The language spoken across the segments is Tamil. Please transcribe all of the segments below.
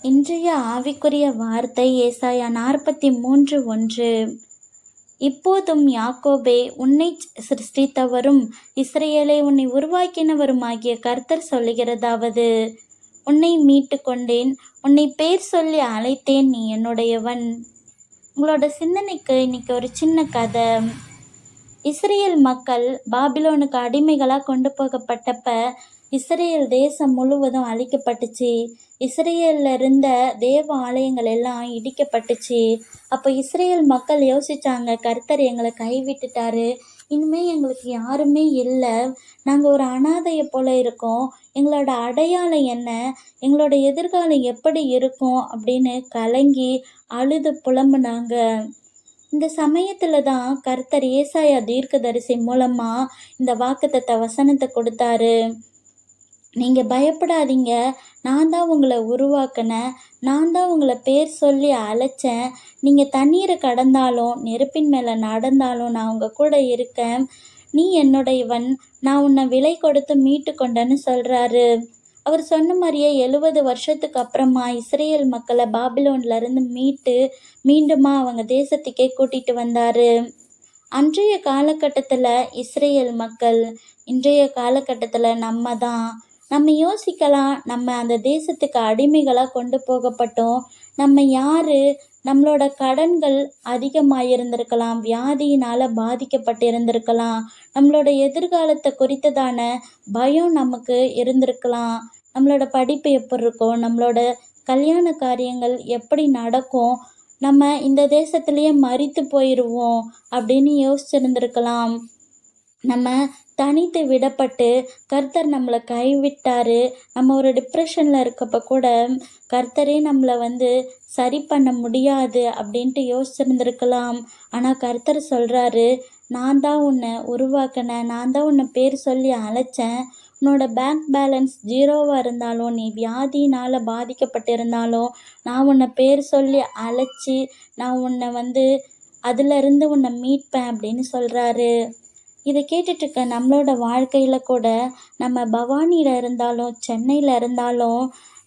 இன்றைய ஆவிக்குரிய வார்த்தை ஏசாயா 43:1. இப்போதும் யாக்கோபே, உன்னைச் சிருஷ்டித்தவரும் இஸ்ரவேலை உன்னை உருவாக்கினவருமாகிய கர்த்தர் சொல்லுகிறதாவது: உன்னை மீட்டு கொண்டேன், உன்னை பேர் சொல்லி அழைத்தேன், நீ என்னுடையவன். உங்களோட சிந்தனைக்கு இன்னைக்கு ஒரு சின்ன கதை. இஸ்ரேல் மக்கள் பாபிலோனுக்கு அடிமைகளாக கொண்டு போகப்பட்டப்ப இஸ்ரேல் தேசம் முழுவதும் அழிக்கப்பட்டுச்சு. இஸ்ரேலில் இருந்த தேவ ஆலயங்கள் எல்லாம் இடிக்கப்பட்டுச்சு. அப்போ இஸ்ரேல் மக்கள் யோசிச்சாங்க, கர்த்தர் எங்களை கைவிட்டுட்டாரு, இனிமேல் எங்களுக்கு யாருமே இல்லை, நாங்கள் ஒரு அனாதையை போல இருக்கோம், எங்களோட அடையாளம் என்ன, எங்களோட எதிர்காலம் எப்படி இருக்கும் அப்படின்னு கலங்கி அழுது புலம்புனாங்க. இந்த சமயத்துல தான் கர்த்தர் ஏசாயா தீர்க்கதரிசி மூலமா இந்த வாக்குத்தத்த வசனத்தை கொடுத்தாரு. நீங்க பயப்படாதீங்க, நான் தான் உங்களை உருவாக்கினேன், நான் தான் உங்களை பேர் சொல்லி அழைச்சேன், நீங்க தண்ணீரை கடந்தாலும் நெருப்பின் மேல நடந்தாலும் நான் உங்க கூட இருக்கேன், நீ என்னுடையவன், நான் உன்னை விலை கொடுத்து மீட்டு கொண்டேன்னு சொல்றாரு. அவர் சொன்ன மாதிரியே 70 வருஷத்துக்கு அப்புறமா இஸ்ரேல் மக்களை பாபிலோன்ல இருந்து மீட்டு மீண்டுமா அவங்க தேசத்துக்கே கூட்டிட்டு வந்தாரு. அன்றைய காலகட்டத்தில் இஸ்ரேல் மக்கள், இன்றைய காலகட்டத்தில் நம்ம தான். நம்ம யோசிக்கலாம், நம்ம அந்த தேசத்துக்கு அடிமைகளாக கொண்டு போகப்பட்டோம், நம்ம யாரு, நம்மளோட கடன்கள் அதிகமாக இருந்திருக்கலாம், வியாதியினால் பாதிக்கப்பட்டு இருந்திருக்கலாம், நம்மளோட எதிர்காலத்தை குறித்ததான பயம் நமக்கு இருந்திருக்கலாம், நம்மளோட படிப்பு எப்படி இருக்கும், நம்மளோட கல்யாண காரியங்கள் எப்படி நடக்கும், நம்ம இந்த தேசத்துலேயே மரித்து போயிடுவோம் அப்படின்னு யோசிச்சிருந்திருக்கலாம். நம்ம தனித்து விடப்பட்டு கர்த்தர் நம்மளை கைவிட்டாரு, நம்ம ஒரு டிப்ரெஷனில் இருக்கப்போ கூட கர்த்தரே நம்மளை சரி பண்ண முடியாது அப்படின்ட்டு யோசிச்சிருந்திருக்கலாம். ஆனால் கர்த்தர் சொல்கிறாரு, நான் தான் உன்னை உருவாக்கினேன், நான் தான் உன்னை பேர் சொல்லி அழைச்சேன், உன்னோட பேங்க் பேலன்ஸ் ஜீரோவாக இருந்தாலும், நீ வியாதினால் பாதிக்கப்பட்டிருந்தாலும், நான் உன்னை பேர் சொல்லி அழைச்சி நான் உன்னை அதிலிருந்து உன்னை மீட்பேன் அப்படின்னு சொல்கிறாரு. இதை கேட்டுட்ருக்க நம்மளோட வாழ்க்கையில் கூட நம்ம பவானியில் இருந்தாலும் சென்னையில் இருந்தாலும்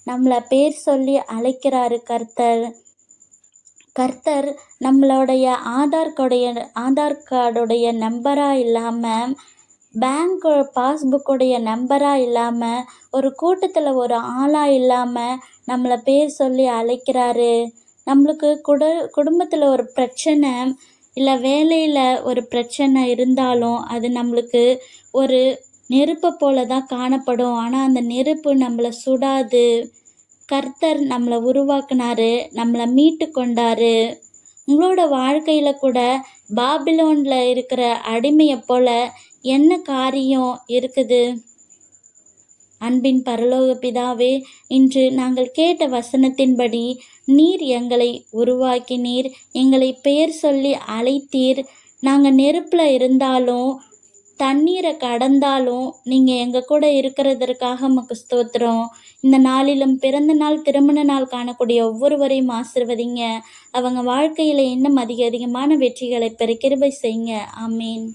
நம்மளை பேர் சொல்லி அழைக்கிறாரு கர்த்தர். கர்த்தர் நம்மளுடைய ஆதார் கார்டுடைய நம்பராக இல்லாமல், பேங்க் பாஸ்புக்குடைய நம்பராக இல்லாமல், ஒரு கூட்டத்தில் ஒரு ஆளாக இல்லாமல் நம்மளை பேர் சொல்லி அழைக்கிறாரு. நம்மளுக்கு குடும்பத்தில் ஒரு பிரச்சனை, இல்லை வேலையில் ஒரு பிரச்சனை இருந்தாலும் அது நம்மளுக்கு ஒரு நெருப்பை போல தான் காணப்படும். ஆனால் அந்த நெருப்பு நம்மளை சுடாது. கர்த்தர் நம்மளை உருவாக்குனாரு, நம்மளை மீட்டு கொண்டாரு. உங்களோட வாழ்க்கையில் கூட பாபிலோனில் இருக்கிற அடிமையை போல என்ன காரியம் இருக்குது? அன்பின் பரலோக பிதாவே, இன்று நாங்கள் கேட்ட வசனத்தின்படி நீர் எங்களை உருவாக்கினீர், எங்களை பெயர் சொல்லி அழைத்தீர். நாங்கள் நெருப்பில் இருந்தாலும் தண்ணீரை கடந்தாலும் நீங்கள் எங்கள் கூட இருக்கிறதற்காக உமக்கு ஸ்தோத்திரம். இந்த நாளிலும் பிறந்த நாள், திருமண நாள் காணக்கூடிய ஒவ்வொருவரையும் ஆசீர்வதிங்க. அவங்க வாழ்க்கையில் இன்னும் அதிகமான வெற்றிகளை பெற கிருபை செய்யுங்க. ஆமீன்.